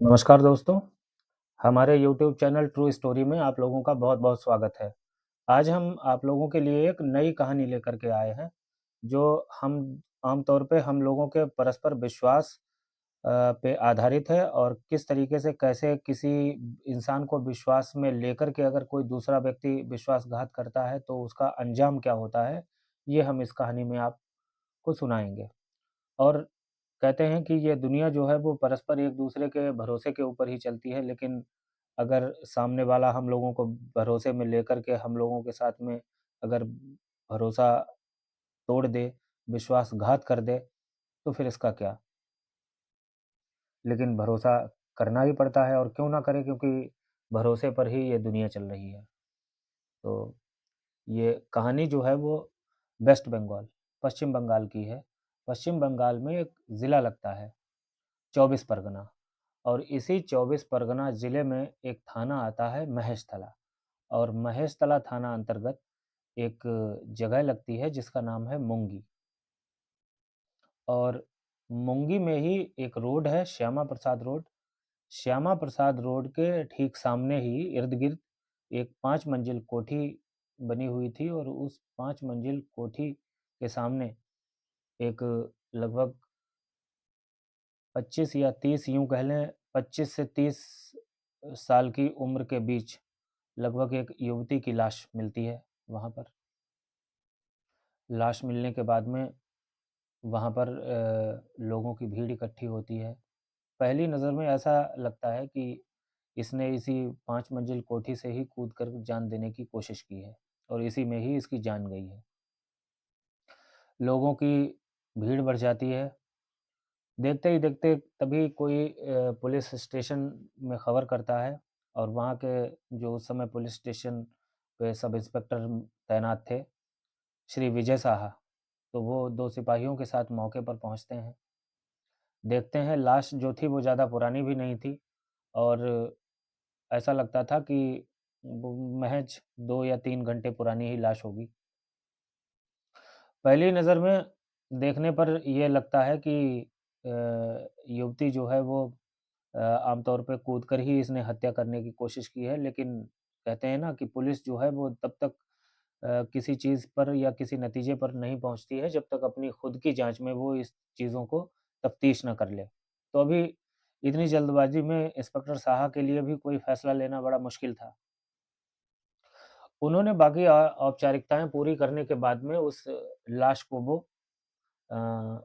नमस्कार दोस्तों, हमारे यूट्यूब चैनल ट्रू स्टोरी में आप लोगों का बहुत-बहुत स्वागत है। आज हम आप लोगों के लिए एक नई कहानी लेकर के आए हैं, जो हम आम तौर पे हम लोगों के परस्पर विश्वास पे आधारित है और किस तरीके से कैसे किसी इंसान को विश्वास में लेकर के अगर कोई दूसरा व्यक्ति विश्वासघात करता है, तो उसका अंजाम क्या होता है, ये हम इस कहानी में आपको सुनाएँगे। और कहते हैं कि ये दुनिया जो है वो परस्पर एक-दूसरे के भरोसे के ऊपर ही चलती है, लेकिन अगर सामने वाला हम लोगों को भरोसे में लेकर के हम लोगों के साथ में अगर भरोसा तोड़ दे, विश्वासघात कर दे, तो फिर इसका क्या? लेकिन भरोसा करना ही पड़ता है और क्यों ना करें क्योंकि भरोसे पर ही ये दुनिया चल रही है। तो ये कहानी जो है वो वेस्ट बंगाल, पश्चिम बंगाल की है। पश्चिम बंगाल में एक ज़िला लगता है, 24 परगना। और इसी 24 परगना ज़िले में एक थाना आता है महेशतला और महेशतला थाना अंतर्गत एक जगह लगती है जिसका नाम है मुंगी। और मुंगी में ही एक रोड है श्यामा प्रसाद रोड। श्यामा प्रसाद रोड के ठीक सामने ही इर्द-गिर्द एक 5 मंजिल कोठी बनी हुई थी और उस 5 मंजिल कोठी के सामने एक लगभग 25 या 30 यूँ कह लें 25 से 30 साल की उम्र के बीच लगभग एक युवती की लाश मिलती है वहाँ पर। लाश मिलने के बाद में वहाँ पर लोगों की भीड़ इकट्ठी होती है। पहली नज़र में ऐसा लगता है कि इसने इसी 5 मंजिल कोठी से ही कूद कर जान देने की कोशिश की है और इसी में ही इसकी जान गई है। लोगों की भीड़ बढ़ जाती है। देखते ही देखते तभी कोई पुलिस स्टेशन में खबर करता है और वहाँ के जो उस समय पुलिस स्टेशन पे सब इंस्पेक्टर तैनात थे, श्री विजय साहा, तो वो 2 सिपाहियों के साथ मौके पर पहुँचते हैं। देखते हैं लाश जो थी वो ज़्यादा पुरानी भी नहीं थी और ऐसा लगता था कि वो महज़ 2 या 3 घंटे पुरानी ही लाश होगी। पहली नज़र में देखने पर ये लगता है कि अ, युवती जो है वो आमतौर पे कूद कर ही इसने हत्या करने की कोशिश की है, लेकिन कहते हैं ना कि पुलिस जो है वो तब तक किसी चीज़ पर या किसी नतीजे पर नहीं पहुँचती है, जब तक अपनी खुद की जाँच में वो इस चीज़ों को तफ़्तीश ना कर ले। तो अभी इतनी जल्दबाज़ी में इंस्पेक्टर साहा के लिए भी कोई फ़ैसला लेना बड़ा मुश्किल था। उन्होंने बाकी औपचारिकताएँ पूरी करने के बाद में उस लाश को वो अ,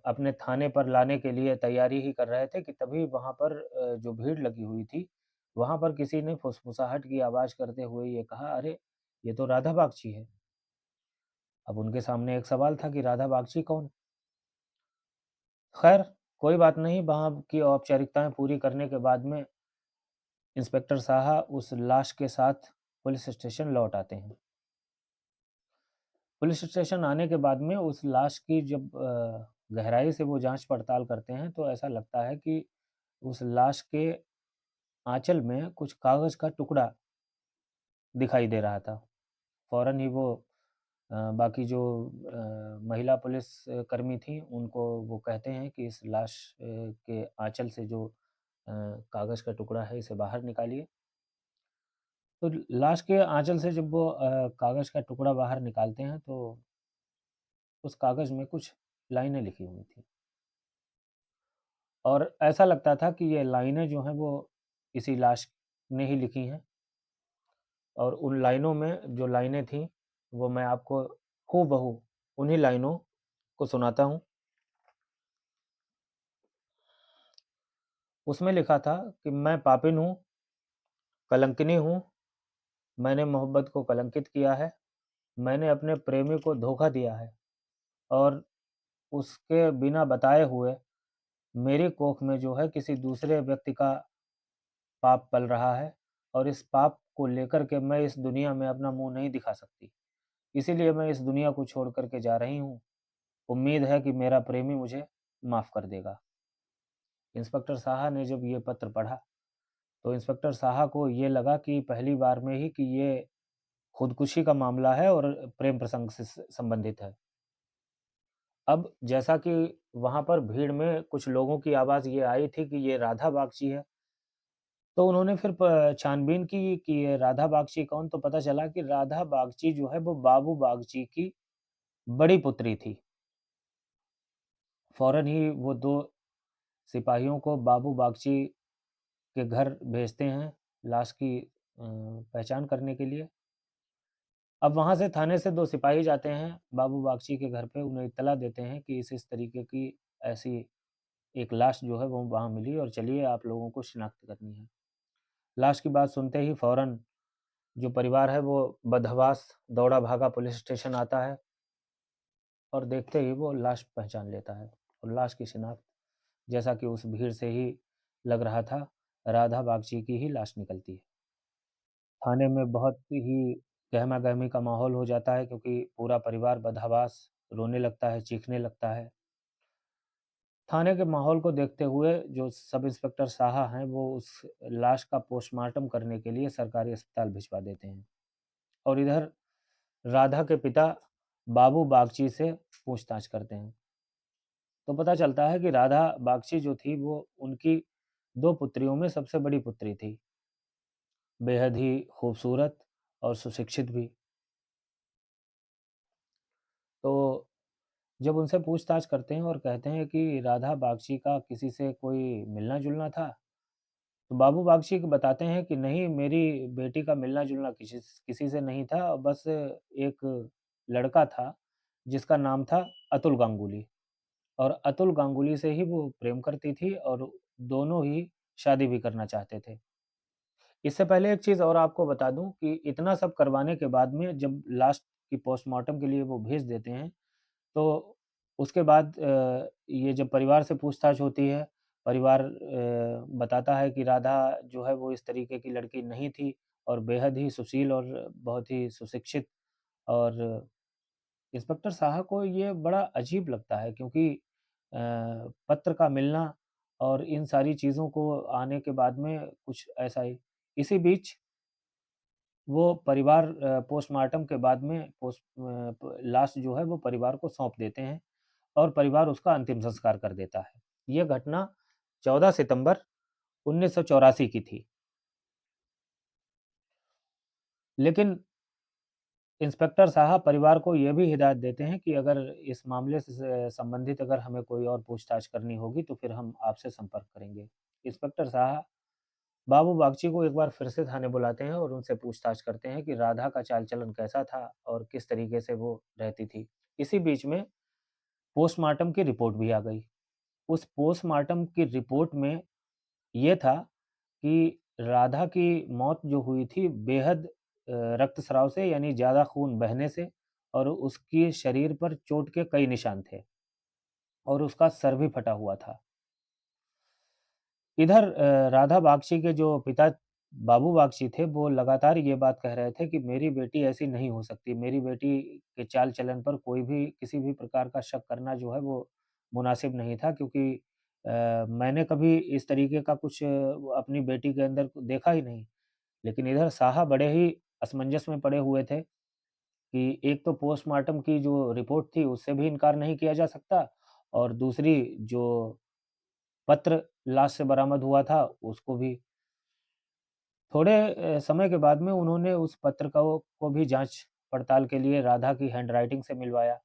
अपने थाने पर लाने के लिए तैयारी ही कर रहे थे कि तभी वहाँ पर जो भीड़ लगी हुई थी, वहाँ पर किसी ने फुसफुसाहट की आवाज़ करते हुए ये कहा, "अरे! ये तो राधा बागची है।" अब उनके सामने एक सवाल था कि राधा बागची कौन? खैर, कोई बात नहीं, वहाँ की औपचारिकताएँ पूरी करने के बाद में इंस्पेक्टर साहा उस लाश के साथ पुलिस स्टेशन लौट आते हैं। पुलिस स्टेशन आने के बाद में उस लाश की जब गहराई से वो जाँच-पड़ताल करते हैं, तो ऐसा लगता है कि उस लाश के आँचल में कुछ कागज़ का टुकड़ा दिखाई दे रहा था। फ़ौरन ही वो बाकी जो महिला पुलिस कर्मी थीं, उनको वो कहते हैं कि इस लाश के आँचल से जो कागज़ का टुकड़ा है, इसे बाहर निकालिए। तो लाश के आँचल से जब वो कागज़ का टुकड़ा बाहर निकालते हैं, तो उस कागज़ में कुछ लाइनें लिखी हुई थीं और ऐसा लगता था कि ये लाइनें जो हैं, वो इसी लाश ने ही लिखी हैं और उन लाइनों में जो लाइनें थीं, वो मैं आपको हूबहू उन्हीं लाइनों को सुनाता हूँ। उसमें लिखा था कि मैं पापिन हूँ, कलंकिनी हूँ, मैंने मोहब्बत को कलंकित किया है, मैंने अपने प्रेमी को धोखा दिया है और उसके बिना बताए हुए मेरी कोख में जो है किसी दूसरे व्यक्ति का पाप पल रहा है और इस पाप को लेकर के मैं इस दुनिया में अपना मुँह नहीं दिखा सकती। इसीलिए मैं इस दुनिया को छोड़ कर के जा रही हूँ। उम्मीद है कि मेरा प्रेमी मुझे माफ़ कर देगा। इंस्पेक्टर साहा ने जब ये पत्र पढ़ा, तो इंस्पेक्टर साहा को ये लगा कि पहली बार में ही कि ये खुदकुशी का मामला है और प्रेम प्रसंग से संबंधित है। अब जैसा कि वहाँ पर भीड़ में कुछ लोगों की आवाज़ ये आई थी कि ये राधा बागची है, तो उन्होंने फिर प छानबीन की कि ये राधा बागची कौन? तो पता चला कि राधा बागची जो है वो बाबू बागची की बड़ी पुत्री थी। फ़ौरन ही वो 2 सिपाहियों को बाबू बागची के घर भेजते हैं, लाश की पहचान करने के लिए। अब वहाँ से थाने से 2 सिपाही जाते हैं बाबू बागची के घर पे, उन्हें इत्तला देते हैं कि इस तरीके की ऐसी एक लाश जो है वो वहाँ मिली और चलिए आप लोगों को शिनाख्त करनी है। लाश की बात सुनते ही फ़ौरन जो परिवार है वो बदहवास दौड़ा भागा पुलिस स्टेशन आता है और देखते ही वो लाश पहचान लेता है और लाश की शिनाख्त जैसा कि उस भीड़ से ही लग रहा था, राधा बागची की ही लाश निकलती है। थाने में बहुत ही गहमा-गहमी का माहौल हो जाता है क्योंकि पूरा परिवार बदहवास रोने लगता है, चीखने लगता है। थाने के माहौल को देखते हुए जो सब इंस्पेक्टर साहा हैं, वो उस लाश का पोस्टमार्टम करने के लिए सरकारी अस्पताल भिजवा देते हैं और इधर राधा के पिता बाबू बागची से पूछताछ करते हैं। तो पता चलता है कि राधा बागची जो थी वो उनकी 2 पुत्रियों में सबसे बड़ी पुत्री थी, बेहद ही खूबसूरत और सुशिक्षित भी। तो जब उनसे पूछताछ करते हैं और कहते हैं कि राधा बागची का किसी से कोई मिलना-जुलना था, तो बाबू बागची को बताते हैं कि नहीं मेरी बेटी का मिलना-जुलना किसी किसी से नहीं था, बस एक लड़का था जिसका नाम था अतुल गांगुली और अतुल गांगुली से ही वो प्रेम करती थी और दोनों ही शादी भी करना चाहते थे। इससे पहले एक चीज़ और आपको बता दूँ कि इतना सब करवाने के बाद में जब लास्ट की पोस्टमार्टम के लिए वो भेज देते हैं, तो उसके बाद ये जब परिवार से पूछताछ होती है, परिवार बताता है कि राधा जो है वो इस तरीके की लड़की नहीं थी और बेहद ही सुशील और बहुत ही सुशिक्षित और इंस्पेक्टर साहा को ये बड़ा अजीब लगता है क्योंकि पत्र का मिलना और इन सारी चीज़ों को आने के बाद में कुछ ऐसा ही इसी बीच वो परिवार पोस्टमार्टम के बाद में लाश जो है वो परिवार को सौंप देते हैं और परिवार उसका अंतिम संस्कार कर देता है। ये घटना 14 सितंबर 1984 की थी। लेकिन इंस्पेक्टर साहब परिवार को ये भी हिदायत देते हैं कि अगर इस मामले से संबंधित अगर हमें कोई और पूछताछ करनी होगी तो फिर हम आपसे संपर्क करेंगे। इंस्पेक्टर साहब बाबू बागची को एक बार फिर से थाने बुलाते हैं और उनसे पूछताछ करते हैं कि राधा का चाल-चलन कैसा था और किस तरीके से वो रहती थी। इसी बीच में पोस्टमार्टम की रिपोर्ट भी आ गई। उस पोस्टमार्टम की रिपोर्ट में ये था कि राधा की मौत जो हुई थी बेहद रक्तस्राव से यानी ज़्यादा खून बहने से और उसके शरीर पर चोट के कई निशान थे और उसका सर भी फटा हुआ था। इधर राधा बागची के जो पिता बाबू बागची थे, वो लगातार ये बात कह रहे थे कि मेरी बेटी ऐसी नहीं हो सकती। मेरी बेटी के चाल-चलन पर कोई भी किसी भी प्रकार का शक करना जो है वो मुनासिब नहीं था क्योंकि मैंने कभी इस तरीके का कुछ अपनी बेटी के अंदर देखा ही नहीं। लेकिन इधर साहा बड़े ही असमंजस में पड़े हुए थे कि एक तो पोस्टमार्टम की जो रिपोर्ट थी उससे भी इनकार नहीं किया जा सकता और दूसरी जो पत्र लाश से बरामद हुआ था उसको भी थोड़े समय के बाद में उन्होंने उस पत्र को भी जाँच-पड़ताल के लिए राधा की हैंडराइटिंग से मिलवाया,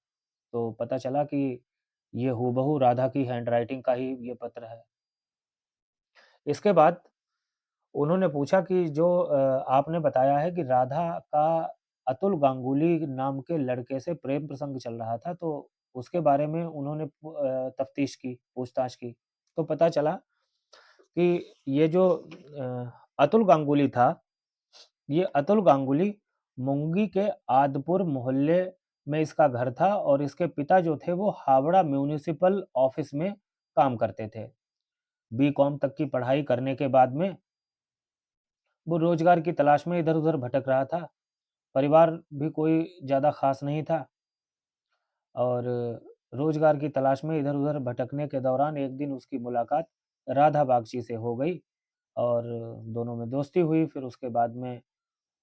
तो पता चला कि ये हूबहू राधा की हैंडराइटिंग का ही ये पत्र है। इसके बाद उन्होंने पूछा कि जो आपने बताया है कि राधा का अतुल गांगुली नाम के लड़के से प्रेम प्रसंग चल रहा था, तो उसके बारे में उन्होंने तफ्तीश की, पूछताछ की, तो पता चला कि ये जो अतुल गांगुली था ये अतुल गांगुली मुंगी के आदपुर मोहल्ले में इसका घर था और इसके पिता जो थे वो हावड़ा म्युनिसिपल ऑफिस में काम करते थे। बीकॉम तक की पढ़ाई करने के बाद में वो रोजगार की तलाश में इधर-उधर भटक रहा था। परिवार भी कोई ज़्यादा खास नहीं था और रोजगार की तलाश में इधर-उधर भटकने के दौरान एक दिन उसकी मुलाकात राधा बागची से हो गई और दोनों में दोस्ती हुई। फिर उसके बाद में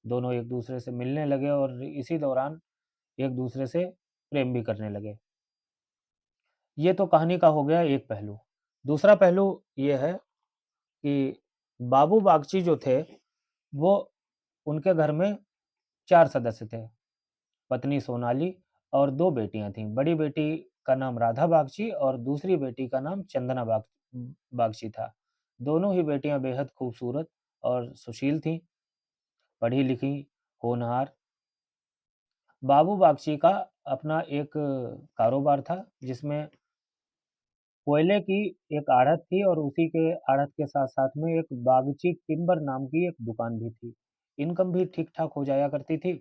दोनों एक-दूसरे से मिलने लगे और इसी दौरान एक-दूसरे से प्रेम भी करने लगे। ये तो कहानी का हो गया एक पहलू। दूसरा पहलू ये है कि बाबू बागची जो थे, वो उनके घर में 4 सदस्य थे। पत्नी सोनाली और 2 बेटियाँ थीं। बड़ी बेटी का नाम राधा बागची और दूसरी बेटी का नाम चंदना बागची था। दोनों ही बेटियाँ बेहद खूबसूरत और सुशील थीं, पढ़ी-लिखी, होनहार। बाबू बागची का अपना एक कारोबार था, जिसमें कोयले की एक आढ़त थी और उसी के आढ़त के साथ-साथ में एक बागची टिम्बर नाम की एक दुकान भी थी। इनकम भी ठीक-ठाक हो जाया करती थी।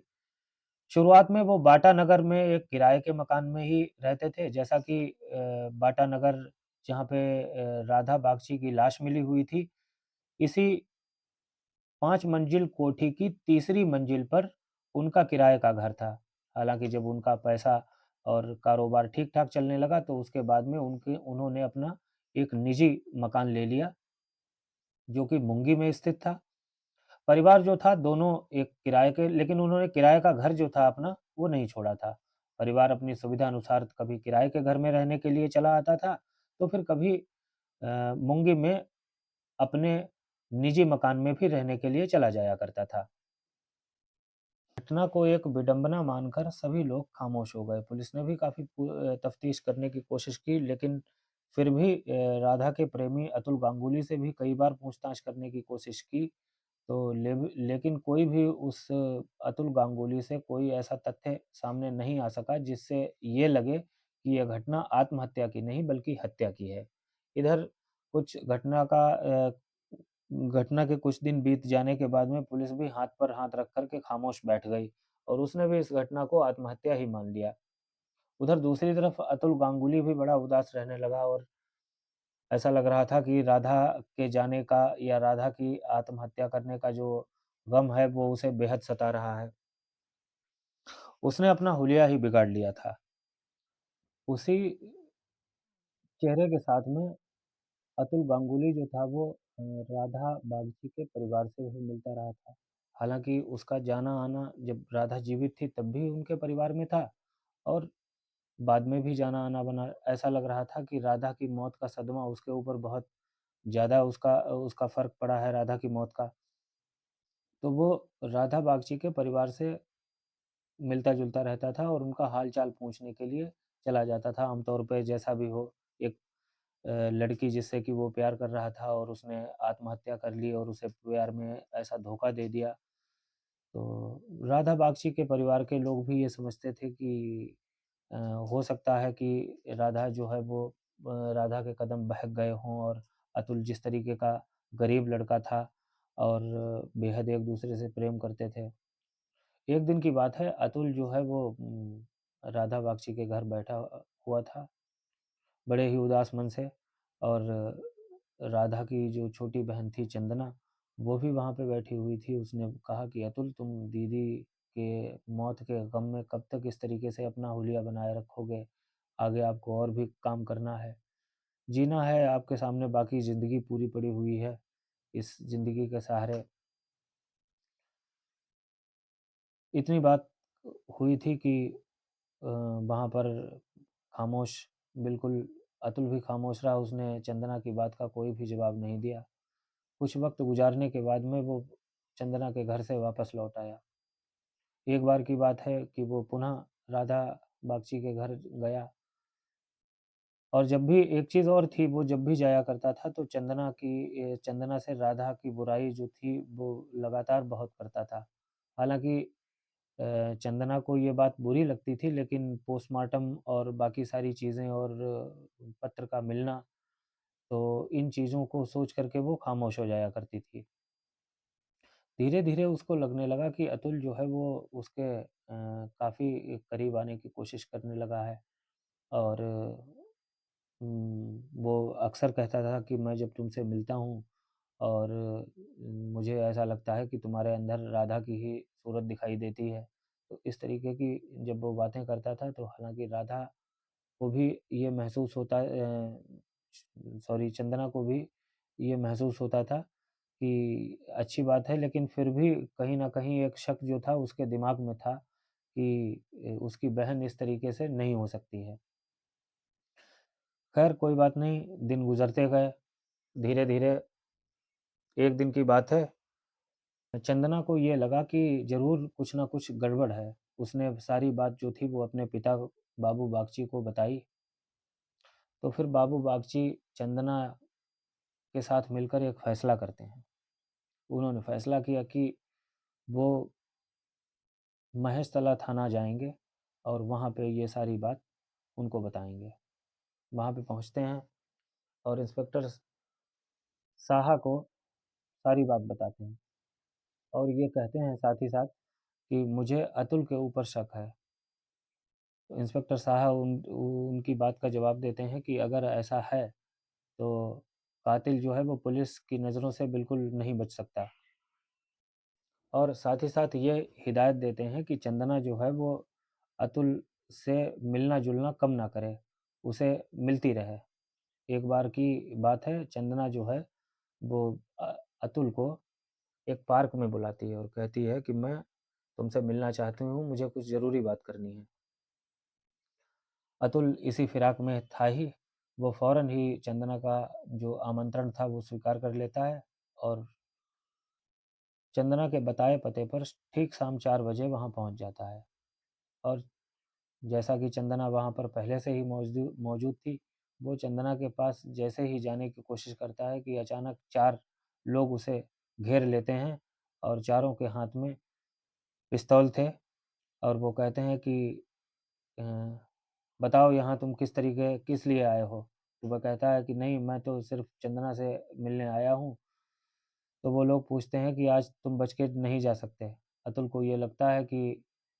शुरुआत में वो बाटा नगर में एक किराए के मकान में ही रहते थे, जैसा कि बाटा नगर जहाँ पे राधा बागची की लाश मिली हुई थी, इसी 5 मंजिल कोठी की तीसरी मंजिल पर उनका किराए का घर था। हालाँकि जब उनका पैसा और कारोबार ठीक-ठाक चलने लगा, तो उसके बाद में उन्होंने अपना एक निजी मकान ले लिया, जो कि मुंगी में स्थित था। परिवार जो था दोनों एक किराए के लेकिन उन्होंने किराए का घर जो था अपना, वो नहीं छोड़ा था। परिवार अपनी सुविधा अनुसार कभी किराए के घर में रहने के लिए चला आता था, तो फिर कभी मुंगी में अपने निजी मकान में भी रहने के लिए चला जाया करता था। घटना को एक विडंबना मानकर सभी लोग खामोश हो गए। पुलिस ने भी काफ़ी तफ्तीश करने की कोशिश की, लेकिन फिर भी राधा के प्रेमी अतुल गांगुली से भी कई बार पूछताछ करने की कोशिश की, तो लेकिन कोई भी उस अतुल गांगुली से कोई ऐसा तथ्य सामने नहीं आ सका जिससे ये लगे कि यह घटना आत्महत्या की नहीं बल्कि हत्या की है। इधर कुछ घटना के कुछ दिन बीत जाने के बाद में पुलिस भी हाथ पर हाथ रख कर के खामोश बैठ गई और उसने भी इस घटना को आत्महत्या ही मान लिया। उधर दूसरी तरफ अतुल गांगुली भी बड़ा उदास रहने लगा और ऐसा लग रहा था कि राधा के जाने का या राधा की आत्महत्या करने का जो गम है वो उसे बेहद सता रहा है। उसने अपना हुलिया ही बिगाड़ लिया था। उसी चेहरे के साथ में अतुल गांगुली जो था वो राधा बागची के परिवार से भी मिलता रहा था। हालाँकि उसका जाना-आना जब राधा जीवित थी तब भी उनके परिवार में था और बाद में भी जाना-आना बना। ऐसा लग रहा था कि राधा की मौत का सदमा उसके ऊपर बहुत ज़्यादा उसका फ़र्क पड़ा है राधा की मौत का। तो वो राधा बागची के परिवार से मिलता-जुलता रहता था और उनका हाल-चाल पूछने के लिए चला जाता था आमतौर पे जैसा भी हो। एक लड़की जिससे कि वो प्यार कर रहा था और उसने आत्महत्या कर ली और उसे प्यार में ऐसा धोखा दे दिया। तो राधा बागची के परिवार के लोग भी ये समझते थे कि अ, हो सकता है कि राधा जो है वो राधा के कदम बहक गए हों और अतुल जिस तरीके का गरीब लड़का था और बेहद एक-दूसरे से प्रेम करते थे। एक दिन की बात है अतुल जो है वो राधा बागची के घर बैठा हुआ था, बड़े ही उदास मन से और राधा की जो छोटी बहन थी चंदना, वो भी वहाँ पे बैठी हुई थी। उसने कहा कि अतुल तुम दीदी के मौत के गम में कब तक इस तरीके से अपना हुलिया बनाए रखोगे? आगे आपको और भी काम करना है। जीना है आपके सामने बाकी ज़िंदगी पूरी पड़ी हुई है। इस ज़िंदगी के सहारे इतनी बात हुई थी कि वहाँ पर खामोश बिल्कुल अतुल भी खामोश रहा, उसने चंदना की बात का कोई भी जवाब नहीं दिया। कुछ वक़्त गुज़ारने के बाद में वो चंदना के घर से वापस लौट आया। एक बार की बात है कि वो पुनः राधा बागची के घर गया और जब भी एक चीज़ और थी, वो जब भी जाया करता था तो चंदना से राधा की बुराई जो थी, वो लगातार बहुत करता था। हालाँकि चंदना को ये बात बुरी लगती थी लेकिन पोस्टमार्टम और बाकी सारी चीज़ें और पत्र का मिलना, तो इन चीज़ों को सोच कर के वो खामोश हो जाया करती थी। धीरे-धीरे उसको लगने लगा कि अतुल जो है वो उसके काफ़ी करीब आने की कोशिश करने लगा है और वो अक्सर कहता था कि मैं जब तुमसे मिलता हूँ और मुझे ऐसा लगता है कि तुम्हारे अंदर राधा की ही सूरत दिखाई देती है। तो इस तरीके की जब वो बातें करता था तो हालाँकि राधा को भी ये महसूस होता सॉरी चंदना को भी ये महसूस होता था कि अच्छी बात है लेकिन फिर भी कहीं न कहीं एक शक जो था उसके दिमाग में था कि उसकी बहन इस तरीके से नहीं हो सकती है। ख़ैर कोई बात नहीं, दिन गुज़रते गए, धीरे-धीरे एक दिन की बात है, चंदना को ये लगा कि ज़रूर कुछ ना कुछ गड़बड़ है। उसने सारी बात जो थी वो अपने पिता बाबू बागची को बताई। तो फिर बाबू बागची चंदना के साथ मिलकर एक फ़ैसला करते हैं। उन्होंने फ़ैसला किया कि वो महेश तला थाना जाएँगे और वहाँ पे ये सारी बात उनको बताएँगे। वहाँ पे पहुँचते हैं और इंस्पेक्टर साहा को सारी बात बताते हैं और ये कहते हैं साथ ही साथ कि मुझे अतुल के ऊपर शक है। तो इंस्पेक्टर साहा उनकी बात का जवाब देते हैं कि अगर ऐसा है, तो कातिल जो है वो पुलिस की नज़रों से बिल्कुल नहीं बच सकता। और साथ ही साथ ये हिदायत देते हैं कि चंदना जो है वो अतुल से मिलना-जुलना कम ना करे, उसे मिलती रहे। एक बार की बात है, चंदना जो है वो अ, अतुल को एक पार्क में बुलाती है और कहती है कि मैं तुमसे मिलना चाहती हूँ, मुझे कुछ ज़रूरी बात करनी है। अतुल इसी फिराक में था ही, वो फ़ौरन ही चंदना का जो आमंत्रण था वो स्वीकार कर लेता है और चंदना के बताए पते पर ठीक शाम 4 बजे वहाँ पहुँच जाता है। और जैसा कि चंदना वहाँ पर पहले से ही मौजूद थी, वो चंदना के पास जैसे ही जाने की कोशिश करता है कि अचानक 4 लोग उसे घेर लेते हैं और चारों के हाथ में पिस्तौल थे और वो कहते हैं कि अ, बताओ यहाँ तुम किस लिए आए हो? तो वह कहता है कि नहीं, मैं तो सिर्फ़ चंदना से मिलने आया हूँ। तो वो लोग पूछते हैं कि आज तुम बच के नहीं जा सकते। अतुल को ये लगता है कि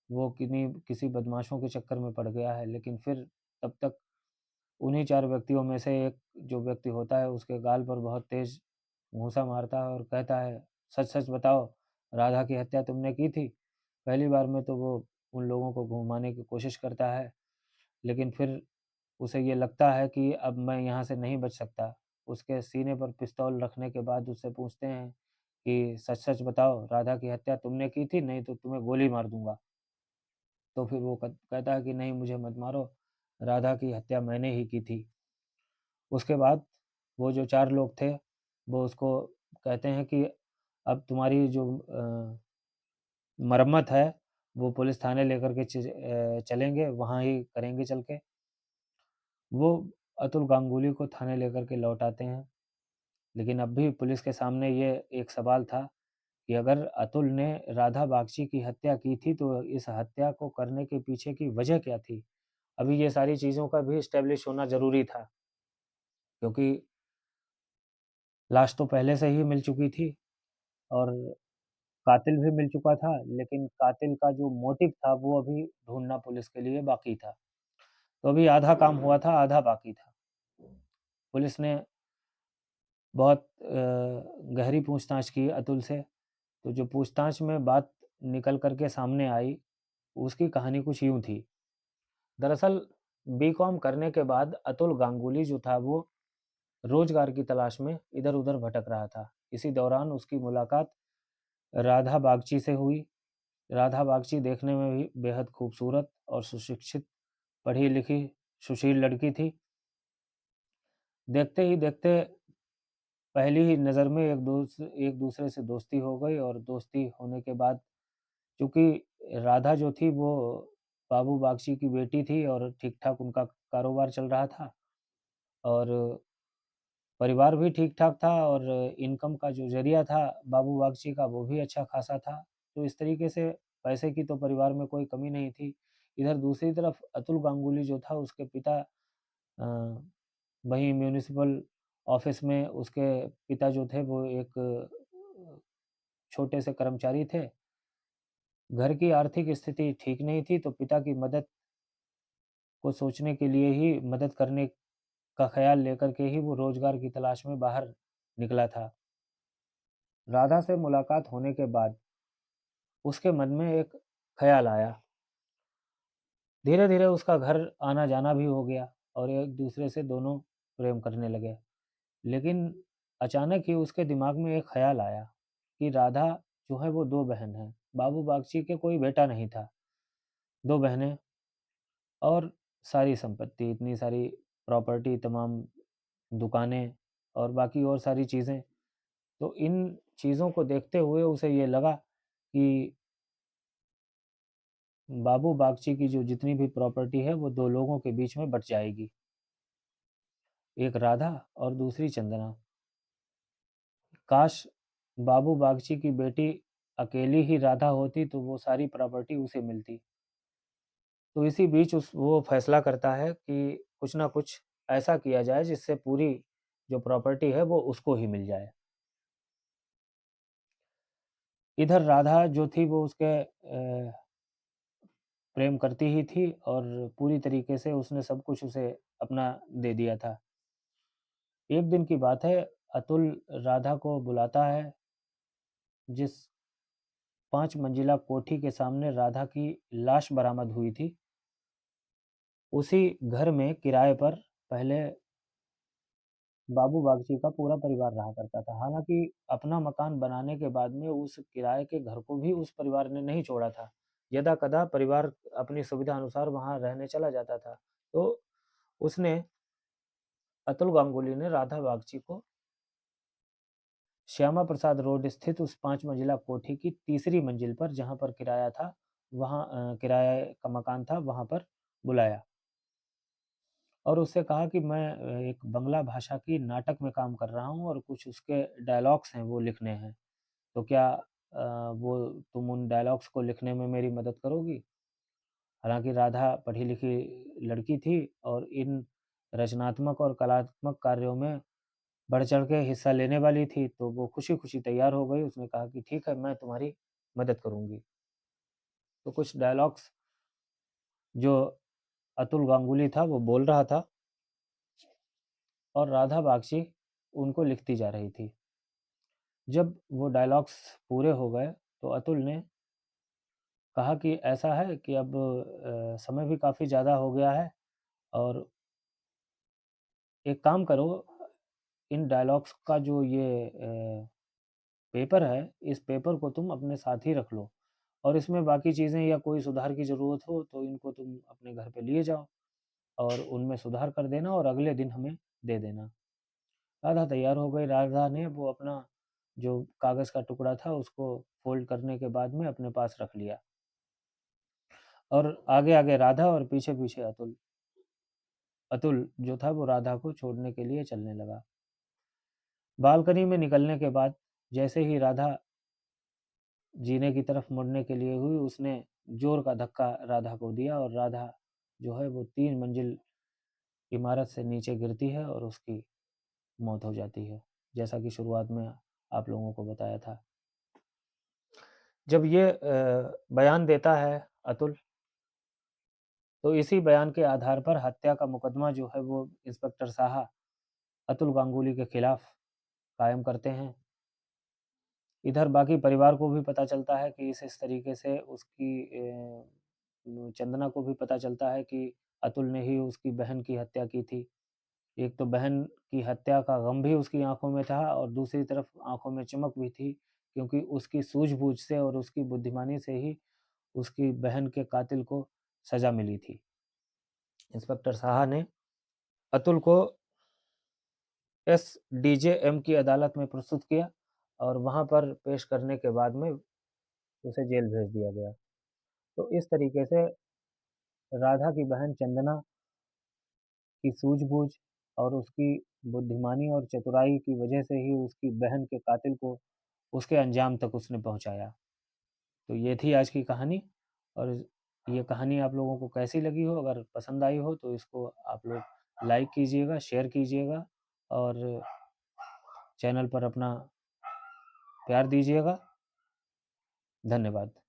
वो किन्हीं किसी बदमाशों के चक्कर में पड़ गया है, लेकिन फिर तब तक उन्हीं 4 व्यक्तियों में से एक जो व्यक्ति होता है उसके गाल पर बहुत तेज़ घूँसा मारता है और कहता है, "सच-सच बताओ, राधा की हत्या तुमने की थी?" पहली बार में तो वो उन लोगों को घुमाने की कोशिश करता है, लेकिन फिर उसे ये लगता है कि अब मैं यहाँ से नहीं बच सकता। उसके सीने पर पिस्तौल रखने के बाद उससे पूछते हैं कि सच-सच बताओ, राधा की हत्या तुमने की थी? नहीं तो तुम्हें गोली मार दूँगा। तो फिर वो कहता है कि नहीं, मुझे मत मारो, राधा की हत्या मैंने ही की थी। उसके बाद वो जो 4 लोग थे, वो उसको कहते हैं कि अब तुम्हारी जो मरम्मत है, वो पुलिस थाने लेकर के चलेंगे, वहाँ ही करेंगे चल के। वो अतुल गांगुली को थाने लेकर के लौट आते हैं, लेकिन अब भी पुलिस के सामने ये एक सवाल था कि अगर अतुल ने राधा बागची की हत्या की थी, तो इस हत्या को करने के पीछे की वजह क्या थी? अभी ये सारी चीज़ों का भी एस्टेब्लिश होना ज़रूरी था, क्योंकि लाश तो पहले से ही मिल चुकी थी और कातिल भी मिल चुका था, लेकिन कातिल का जो मोटिव था, वो अभी ढूँढना पुलिस के लिए बाकी था। तो अभी आधा काम हुआ था, आधा बाकी था। पुलिस ने बहुत गहरी पूछताछ की अतुल से, तो जो पूछताछ में बात निकल कर के सामने आई, उसकी कहानी कुछ यूँ थी। दरअसल बीकॉम करने के बाद अतुल गांगुली जो था वो रोज़गार की तलाश में इधर-उधर भटक रहा था। इसी दौरान उसकी मुलाकात राधा बागची से हुई। राधा बागची देखने में भी बेहद खूबसूरत और सुशिक्षित, पढ़ी-लिखी, सुशील लड़की थी। देखते ही देखते पहली ही नज़र में एक-दूसरे से दोस्ती हो गई और दोस्ती होने के बाद चूँकि राधा जो थी वो बाबू बागची की बेटी थी और ठीक-ठाक उनका कारोबार चल रहा था और परिवार भी ठीक-ठाक था और इनकम का जो ज़रिया था बाबू बागची का वो भी अच्छा खासा था। तो इस तरीके से पैसे की तो परिवार में कोई कमी नहीं थी। इधर दूसरी तरफ अतुल गांगुली जो था उसके पिता वहीं म्युनिसिपल ऑफ़िस में उसके पिता जो थे वो एक छोटे से कर्मचारी थे। घर की आर्थिक स्थिति ठीक नहीं थी, तो पिता की मदद को सोचने के लिए ही मदद करने का ख़्याल लेकर के ही वो रोज़गार की तलाश में बाहर निकला था। राधा से मुलाकात होने के बाद उसके मन में एक ख़्याल आया। धीरे-धीरे उसका घर आना-जाना भी हो गया और एक-दूसरे से दोनों प्रेम करने लगे। लेकिन अचानक ही उसके दिमाग में एक ख़्याल आया कि राधा जो है वो 2 बहन हैं। बाबू बागची के कोई बेटा नहीं था। 2 बहनें और सारी संपत्ति, इतनी सारी प्रॉपर्टी, तमाम दुकानें और बाकी और सारी चीज़ें। तो इन चीज़ों को देखते हुए उसे ये लगा कि बाबू बागची की जो जितनी भी प्रॉपर्टी है वो 2 लोगों के बीच में बँट जाएगी। एक राधा और दूसरी चंदना। काश बाबू बागची की बेटी अकेली ही राधा होती तो वो सारी प्रॉपर्टी उसे मिलती। तो इसी बीच उस वो फैसला करता है कि कुछ ना कुछ ऐसा किया जाए जिससे पूरी जो प्रॉपर्टी है वो उसको ही मिल जाए। इधर राधा जो थी वो उसके प्रेम करती ही थी और पूरी तरीके से उसने सब कुछ उसे अपना दे दिया था। एक दिन की बात है, अतुल राधा को बुलाता है, जिस 5 मंजिला कोठी के सामने राधा की लाश बरामद हुई थी, उसी घर में किराए पर पहले बाबू बागची का पूरा परिवार रहा करता था। हालाँकि अपना मकान बनाने के बाद में उस किराए के घर को भी उस परिवार ने नहीं छोड़ा था। यदाकदा परिवार अपनी सुविधा अनुसार वहाँ रहने चला जाता था। तो उसने अतुल गांगुली ने राधा बागची को श्यामा प्रसाद रोड स्थित उस 5 मंजिला कोठी की तीसरी मंजिल पर जहाँ पर किराया था, वहाँ किराए का मकान था, वहाँ पर बुलाया और उससे कहा कि मैं एक बंगला भाषा की नाटक में काम कर रहा हूँ और कुछ उसके डायलॉग्स हैं वो लिखने हैं। तो क्या वो तुम उन डायलॉग्स को लिखने में मेरी मदद करोगी? हालाँकि राधा पढ़ी-लिखी लड़की थी और इन रचनात्मक और कलात्मक कार्यों में बढ़-चढ़ के हिस्सा लेने वाली थी, तो वो खुशी-खुशी तैयार हो गई। उसने कहा कि ठीक है, मैं तुम्हारी मदद करूँगी। तो कुछ डायलॉग्स जो अतुल गांगुली था, वो बोल रहा था और राधा बागची उनको लिखती जा रही थी। जब वो डायलॉग्स पूरे हो गए, तो अतुल ने कहा कि ऐसा है कि अब समय भी काफ़ी ज़्यादा हो गया है और एक काम करो, इन डायलॉग्स का जो ये पेपर है, इस पेपर को तुम अपने साथ ही रख लो और इसमें बाकी चीज़ें या कोई सुधार की ज़रूरत हो तो इनको तुम अपने घर पे लिए जाओ और उनमें सुधार कर देना और अगले दिन हमें दे देना। राधा तैयार हो गई, राधा ने वो अपना जो कागज़ का टुकड़ा था उसको फ़ोल्ड करने के बाद में अपने पास रख लिया और आगे-आगे राधा और पीछे-पीछे अतुल। अतुल जो था वो राधा को छोड़ने के लिए चलने लगा। बालकनी में निकलने के बाद जैसे ही राधा जीने की तरफ मुड़ने के लिए हुई, उसने ज़ोर का धक्का राधा को दिया और राधा जो है वो 3 मंजिल इमारत से नीचे गिरती है और उसकी मौत हो जाती है, जैसा कि शुरुआत में आप लोगों को बताया था। जब ये बयान देता है अतुल, तो इसी बयान के आधार पर हत्या का मुकदमा जो है वो इंस्पेक्टर साहा अतुल गांगुली के खिलाफ कायम करते हैं। इधर बाकी परिवार को भी पता चलता है कि इस तरीके से उसकी चंदना को भी पता चलता है कि अतुल ने ही उसकी बहन की हत्या की थी। एक तो बहन की हत्या का गम भी उसकी आँखों में था और दूसरी तरफ आँखों में चमक भी थी, क्योंकि उसकी सूझबूझ से और उसकी बुद्धिमानी से ही उसकी बहन के कातिल को सज़ा मिली थी। इंस्पेक्टर साहा ने अतुल को एसडीजेएम की अदालत में प्रस्तुत किया और वहाँ पर पेश करने के बाद में उसे जेल भेज दिया गया। तो इस तरीके से राधा की बहन चंदना की सूझबूझ और उसकी बुद्धिमानी और चतुराई की वजह से ही उसकी बहन के कातिल को उसके अंजाम तक उसने पहुँचाया। तो ये थी आज की कहानी और ये कहानी आप लोगों को कैसी लगी हो, अगर पसंद आई हो तो इसको आप लोग लाइक कीजिएगा, शेयर कीजिएगा और चैनल पर अपना प्यार दीजिएगा। धन्यवाद।